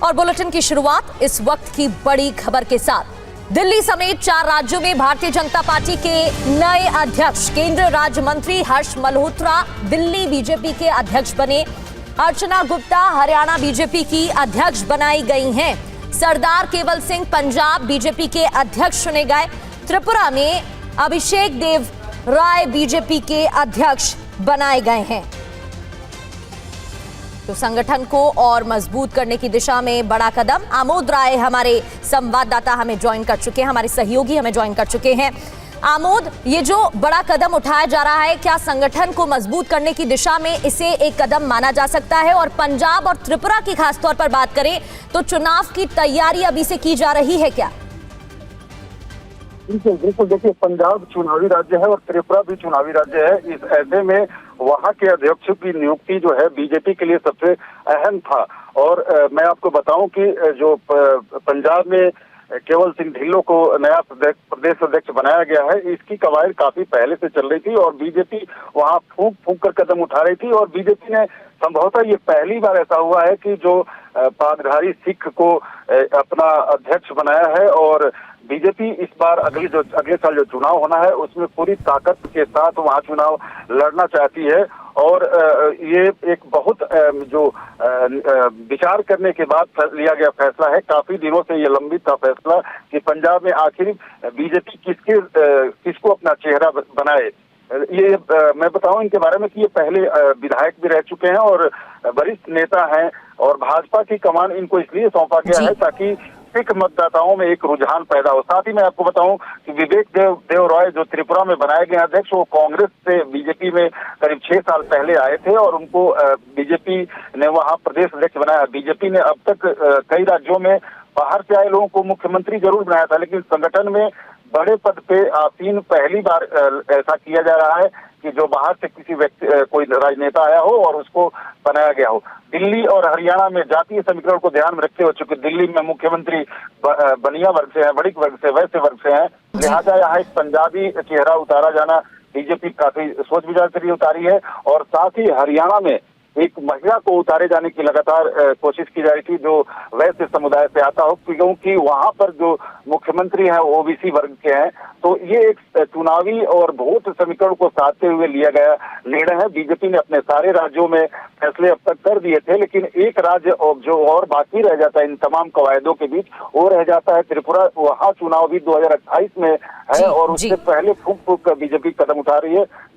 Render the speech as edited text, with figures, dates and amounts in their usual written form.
और बुलेटिन की शुरुआत इस वक्त की बड़ी खबर के साथ। दिल्ली समेत 4 राज्यों में भारतीय जनता पार्टी के नए अध्यक्ष केंद्रीय राज्य मंत्री हर्ष मल्होत्रा दिल्ली बीजेपी के अध्यक्ष बने। अर्चना गुप्ता हरियाणा बीजेपी की अध्यक्ष बनाई गई हैं। सरदार केवल सिंह पंजाब बीजेपी के अध्यक्ष चुने गए। त्रिपुरा में अभिषेक देव राय बीजेपी के अध्यक्ष बनाए गए हैं। तो संगठन को और मजबूत करने की दिशा में बड़ा कदम। आमोद राय हमारे संवाददाता हमें ज्वाइन कर चुके हैं, हमारे सहयोगी हमें ज्वाइन कर चुके हैं। आमोद, ये जो बड़ा कदम उठाया जा रहा है, क्या संगठन को मजबूत करने की दिशा में इसे एक कदम माना जा सकता है? और पंजाब और त्रिपुरा की खासतौर पर बात करें तो चुनाव की तैयारी अभी से की जा रही है क्या? बिल्कुल बिल्कुल, देखिए पंजाब चुनावी राज्य है और त्रिपुरा भी चुनावी राज्य है। इस ऐसे में वहां के अध्यक्ष की नियुक्ति जो है बीजेपी के लिए सबसे अहम था। और मैं आपको बताऊं कि जो पंजाब में केवल सिंह ढिल्लों को नया प्रदेश अध्यक्ष बनाया गया है, इसकी कवायद काफी पहले से चल रही थी और बीजेपी वहां फूंक फूंक कर कदम उठा रही थी। और बीजेपी ने संभवतः ये पहली बार ऐसा हुआ है कि जो पागधारी सिख को अपना अध्यक्ष बनाया है। और बीजेपी इस बार अगले साल जो चुनाव होना है उसमें पूरी ताकत के साथ वहां चुनाव लड़ना चाहती है। और ये एक बहुत जो विचार करने के बाद लिया गया फैसला है। काफी दिनों से ये लंबित था फैसला कि पंजाब में आखिर बीजेपी किसको अपना चेहरा बनाए। ये मैं बताऊं इनके बारे में कि ये पहले विधायक भी रह चुके हैं और वरिष्ठ नेता हैं। और भाजपा की कमान इनको इसलिए सौंपा गया है ताकि सिख मतदाताओं में एक रुझान पैदा हो। साथ ही मैं आपको बताऊं कि विवेक देव रॉय जो त्रिपुरा में बनाए गए अध्यक्ष, वो कांग्रेस से बीजेपी में करीब 6 साल पहले आए थे और उनको बीजेपी ने वहां प्रदेश अध्यक्ष बनाया। बीजेपी ने अब तक कई राज्यों में बाहर से आए लोगों को मुख्यमंत्री जरूर बनाया था, लेकिन संगठन में बड़े पद पे आसीन पहली बार ऐसा किया जा रहा है कि जो बाहर से किसी व्यक्ति कोई राजनेता आया हो और उसको बनाया गया हो। दिल्ली और हरियाणा में जातीय समीकरण को ध्यान में रखते हुए, चूंकि दिल्ली में मुख्यमंत्री बनिया वर्ग से हैं, बड़िक वर्ग से, वैसे वर्ग से हैं, लिहाजा यहाँ एक पंजाबी चेहरा उतारा जाना बीजेपी काफी सोच विचार से उतारी है। और साथ ही हरियाणा में एक महिला को उतारे जाने की लगातार कोशिश की जा रही थी जो वैश्य समुदाय से आता हो, क्योंकि वहां पर जो मुख्यमंत्री हैं ओबीसी वर्ग के हैं। तो ये एक चुनावी और वोट समीकरण को साधते हुए लिया गया निर्णय है। बीजेपी ने अपने सारे राज्यों में फैसले अब तक कर दिए थे, लेकिन एक राज्य जो और बाकी रह जाता है इन तमाम कवायदों के बीच, वो रह जाता है त्रिपुरा। वहां चुनाव भी 2028 में है और उससे पहले फूंक फूंक बीजेपी कदम उठा रही है।